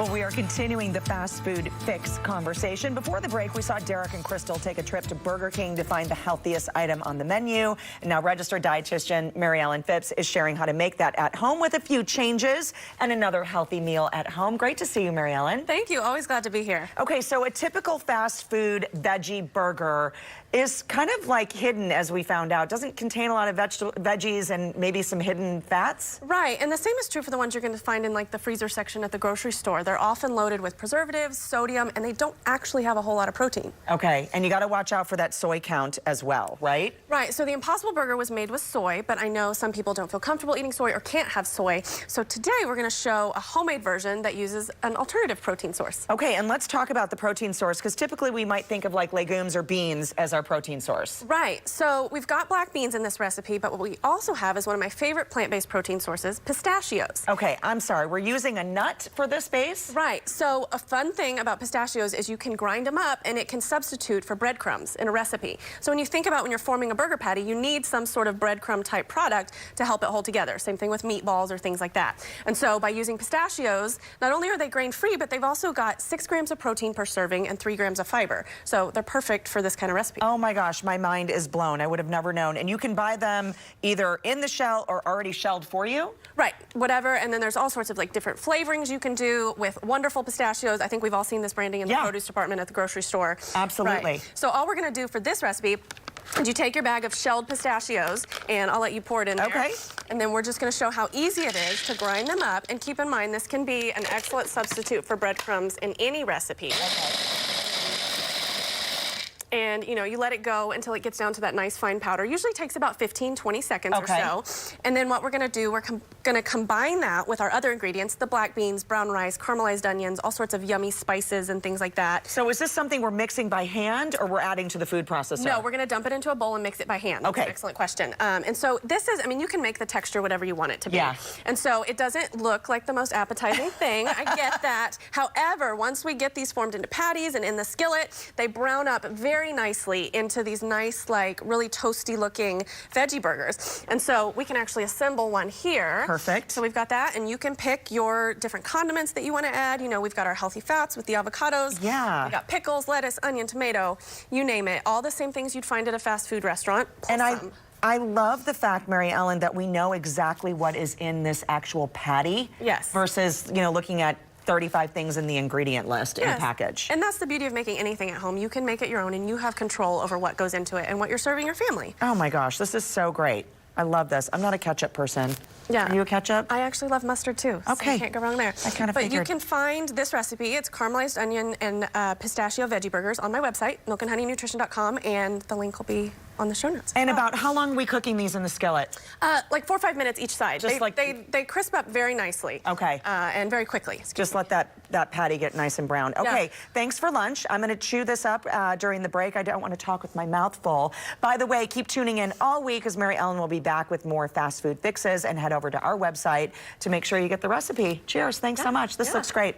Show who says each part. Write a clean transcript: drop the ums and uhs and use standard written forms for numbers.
Speaker 1: Well, we are continuing the fast food fix conversation. Before the break, we saw Derek and Crystal take a trip to Burger King to find the healthiest item on the menu. And now registered dietitian Mary Ellen is sharing how to make that at home with a few changes and another healthy meal at home. Great to see you, Mary Ellen.
Speaker 2: Thank you. Always glad to be here.
Speaker 1: Okay, so a typical fast food veggie burger is kind of like hidden, as we found out. Doesn't contain a lot of veggies and maybe some hidden fats.
Speaker 2: Right, and the same is true for the ones you're going to find in like the freezer section at the grocery store. They're often loaded with preservatives, sodium, and they don't actually have a whole lot of protein.
Speaker 1: Okay, and you got to watch out for that soy count as well, right?
Speaker 2: Right, so the Impossible Burger was made with soy, but I know some people don't feel comfortable eating soy or can't have soy. So today we're going to show a homemade version that uses an alternative protein source.
Speaker 1: Okay, and let's talk about the protein source, because typically we might think of like legumes or beans as our protein source.
Speaker 2: Right, so we've got black beans in this recipe, but what we also have is one of my favorite plant-based protein sources, pistachios.
Speaker 1: Okay, I'm sorry, we're using a nut for this base?
Speaker 2: Right, so a fun thing about pistachios is you can grind them up and it can substitute for breadcrumbs in a recipe. So when you think about when you're forming a burger patty, you need some sort of breadcrumb type product to help it hold together. Same thing with meatballs or things like that. And so by using pistachios, not only are they grain-free, but they've also got 6 grams of protein per serving and 3 grams of fiber. So they're perfect for this kind of recipe.
Speaker 1: Oh my gosh, my mind is blown. I would have never known. And you can buy them either in the shell or already shelled for you?
Speaker 2: Right, whatever. And then there's all sorts of like different flavorings you can do with wonderful pistachios. I think we've all seen this branding in the produce department at the grocery store.
Speaker 1: Absolutely.
Speaker 2: Right. So all we're going to do for this recipe is you take your bag of shelled pistachios, and I'll let you pour it in there.
Speaker 1: Okay. And
Speaker 2: then we're just going to show how easy it is to grind them up. And keep in mind, this can be an excellent substitute for breadcrumbs in any recipe.
Speaker 1: Okay.
Speaker 2: And, you know, you let it go until it gets down to that nice fine powder. Usually takes about 15-20 seconds or so. And then what we're going to do, we're going to combine that with our other ingredients, the black beans, brown rice, caramelized onions, all sorts of yummy spices and things like that.
Speaker 1: So is this something we're mixing by hand or we're adding to the food processor?
Speaker 2: No, we're going to dump it into a bowl and mix it by hand.
Speaker 1: Okay.
Speaker 2: Excellent question. And so this is, I mean, you can make the texture whatever you want it to be.
Speaker 1: Yeah.
Speaker 2: And so it doesn't look like the most appetizing thing. I get that. However, once we get these formed into patties and in the skillet, they brown up very nicely into these nice, like, really toasty looking veggie burgers. And so we can actually assemble one here.
Speaker 1: Perfect.
Speaker 2: So we've got that, and you can pick your different condiments that you want to add. You know, we've got our healthy fats with the avocados.
Speaker 1: Yeah.
Speaker 2: We've got pickles, lettuce, onion, tomato, you name it. All the same things you'd find at a fast food restaurant.
Speaker 1: And I love the fact, Mary Ellen, that we know exactly what is in this actual patty.
Speaker 2: Yes.
Speaker 1: Versus, you know, looking at 35 things in the ingredient list in a package.
Speaker 2: And that's the beauty of making anything at home. You can make it your own, and you have control over what goes into it and what you're serving your family.
Speaker 1: Oh my gosh, this is so great. I love this. I'm not a ketchup person.
Speaker 2: Yeah.
Speaker 1: Are you a ketchup?
Speaker 2: I actually love mustard too.
Speaker 1: Okay.
Speaker 2: So you can't go wrong there.
Speaker 1: I kind of figured.
Speaker 2: But you can find this recipe. It's caramelized onion and pistachio veggie burgers on my website, milkandhoneynutrition.com, and the link will be on the show notes.
Speaker 1: And about how long are we cooking these in the skillet?
Speaker 2: Like 4 or 5 minutes each side.
Speaker 1: Just
Speaker 2: they crisp up very nicely.
Speaker 1: Okay.
Speaker 2: And very quickly.
Speaker 1: Just let that patty get nice and brown. Okay, thanks for lunch. I'm going to chew this up during the break. I don't want to talk with my mouth full. By the way, keep tuning in all week, as Mary Ellen will be back with more fast food fixes, and head over to our website to make sure you get the recipe. Cheers. Thanks so much. This looks great.